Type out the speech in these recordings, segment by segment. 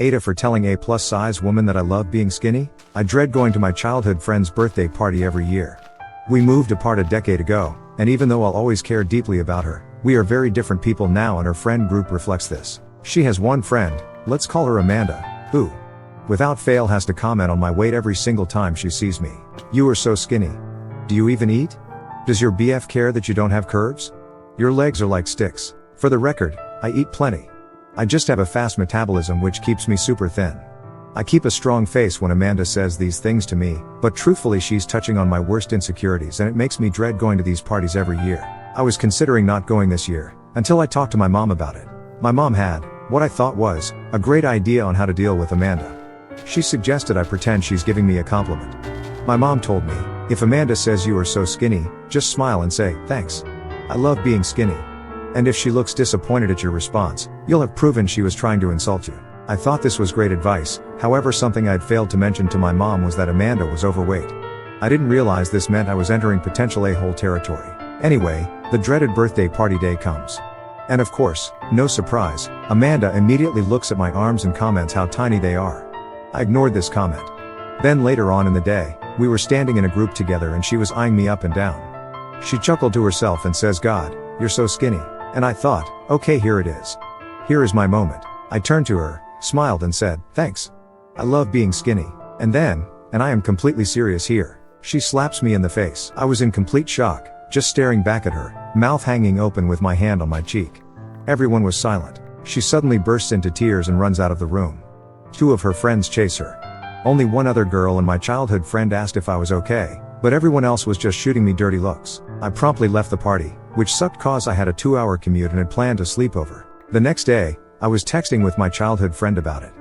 AITAH for telling a plus-size woman that I love being skinny? I dread going to my childhood friend's birthday party every year. We moved apart a decade ago, and even though I'll always care deeply about her, we are very different people now, and her friend group reflects this. She has one friend, let's call her Amanda, who, without fail, has to comment on my weight every single time she sees me. You are so skinny. Do you even eat? Does your BF care that you don't have curves? Your legs are like sticks. For the record, I eat plenty. I just have a fast metabolism which keeps me super thin. I keep a strong face when Amanda says these things to me, but truthfully she's touching on my worst insecurities, and it makes me dread going to these parties every year. I was considering not going this year, until I talked to my mom about it. My mom had, what I thought was, a great idea on how to deal with Amanda. She suggested I pretend she's giving me a compliment. My mom told me, if Amanda says you are so skinny, just smile and say, thanks. I love being skinny. And if she looks disappointed at your response, you'll have proven she was trying to insult you. I thought this was great advice. However, something I'd failed to mention to my mom was that Amanda was overweight. I didn't realize this meant I was entering potential a-hole territory. Anyway, the dreaded birthday party day comes. And of course, no surprise, Amanda immediately looks at my arms and comments how tiny they are. I ignored this comment. Then later on in the day, we were standing in a group together and she was eyeing me up and down. She chuckled to herself and says, "God, you're so skinny." And I thought, okay, here it is. Here is my moment. I turned to her, smiled and said, "Thanks. I love being skinny." And then, and I am completely serious here, she slaps me in the face. I was in complete shock, just staring back at her, mouth hanging open with my hand on my cheek. Everyone was silent. She suddenly bursts into tears and runs out of the room. Two of her friends chase her. Only one other girl and my childhood friend asked if I was okay, but everyone else was just shooting me dirty looks. I promptly left the party, which sucked cause I had a 2-hour commute and had planned a sleepover. The next day, I was texting with my childhood friend about it.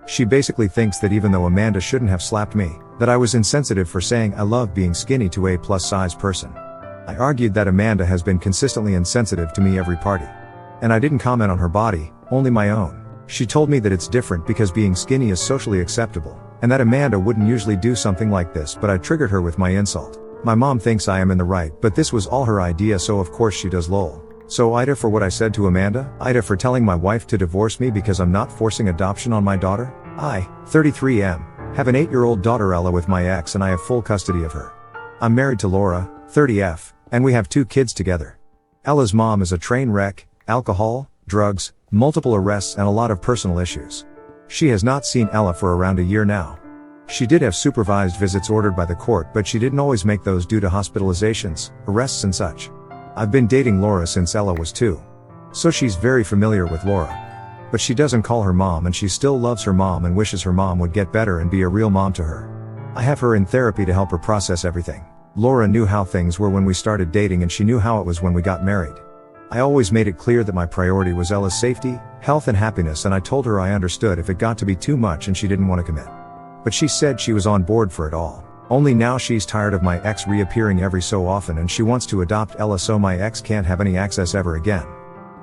She basically thinks that even though Amanda shouldn't have slapped me, that I was insensitive for saying I love being skinny to a plus-size person. I argued that Amanda has been consistently insensitive to me every party. And I didn't comment on her body, only my own. She told me that it's different because being skinny is socially acceptable, and that Amanda wouldn't usually do something like this, but I triggered her with my insult. My mom thinks I am in the right, but this was all her idea, so of course she does, lol. So AITAH for what I said to Amanda? AITAH for telling my wife to divorce me because I'm not forcing adoption on my daughter? I, 33 am, have an 8-year-old daughter Ella with my ex and I have full custody of her. I'm married to Laura, 30F, and we have 2 kids together. Ella's mom is a train wreck, alcohol, drugs, multiple arrests and a lot of personal issues. She has not seen Ella for around a year now. She did have supervised visits ordered by the court, but she didn't always make those due to hospitalizations, arrests and such. I've been dating Laura since Ella was 2. So she's very familiar with Laura. But she doesn't call her mom, and she still loves her mom and wishes her mom would get better and be a real mom to her. I have her in therapy to help her process everything. Laura knew how things were when we started dating and she knew how it was when we got married. I always made it clear that my priority was Ella's safety, health and happiness, and I told her I understood if it got to be too much and she didn't want to commit. But she said she was on board for it all. Only now she's tired of my ex reappearing every so often and she wants to adopt Ella so my ex can't have any access ever again.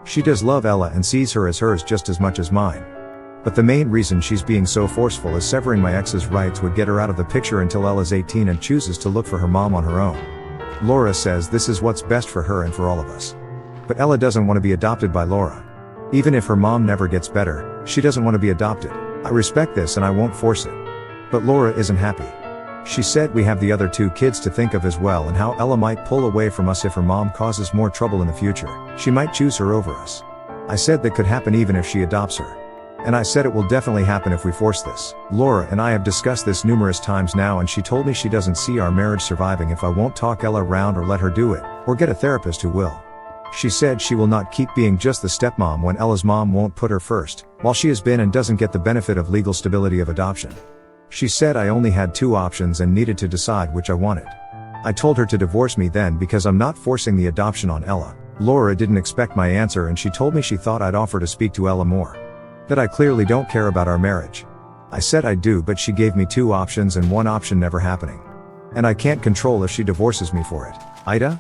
She does love Ella and sees her as hers just as much as mine. But the main reason she's being so forceful is severing my ex's rights would get her out of the picture until Ella's 18 and chooses to look for her mom on her own. Laura says this is what's best for her and for all of us. But Ella doesn't want to be adopted by Laura. Even if her mom never gets better, she doesn't want to be adopted. I respect this and I won't force it. But Laura isn't happy. She said we have the other 2 kids to think of as well and how Ella might pull away from us if her mom causes more trouble in the future. She might choose her over us. I said that could happen even if she adopts her. And I said it will definitely happen if we force this. Laura and I have discussed this numerous times now and she told me she doesn't see our marriage surviving if I won't talk Ella around or let her do it, or get a therapist who will. She said she will not keep being just the stepmom when Ella's mom won't put her first, while she has been and doesn't get the benefit of legal stability of adoption. She said I only had 2 options and needed to decide which I wanted. I told her to divorce me then because I'm not forcing the adoption on Ella. Laura didn't expect my answer and she told me she thought I'd offer to speak to Ella more. That I clearly don't care about our marriage. I said I do, but she gave me 2 options and one option never happening. And I can't control if she divorces me for it. AITAH?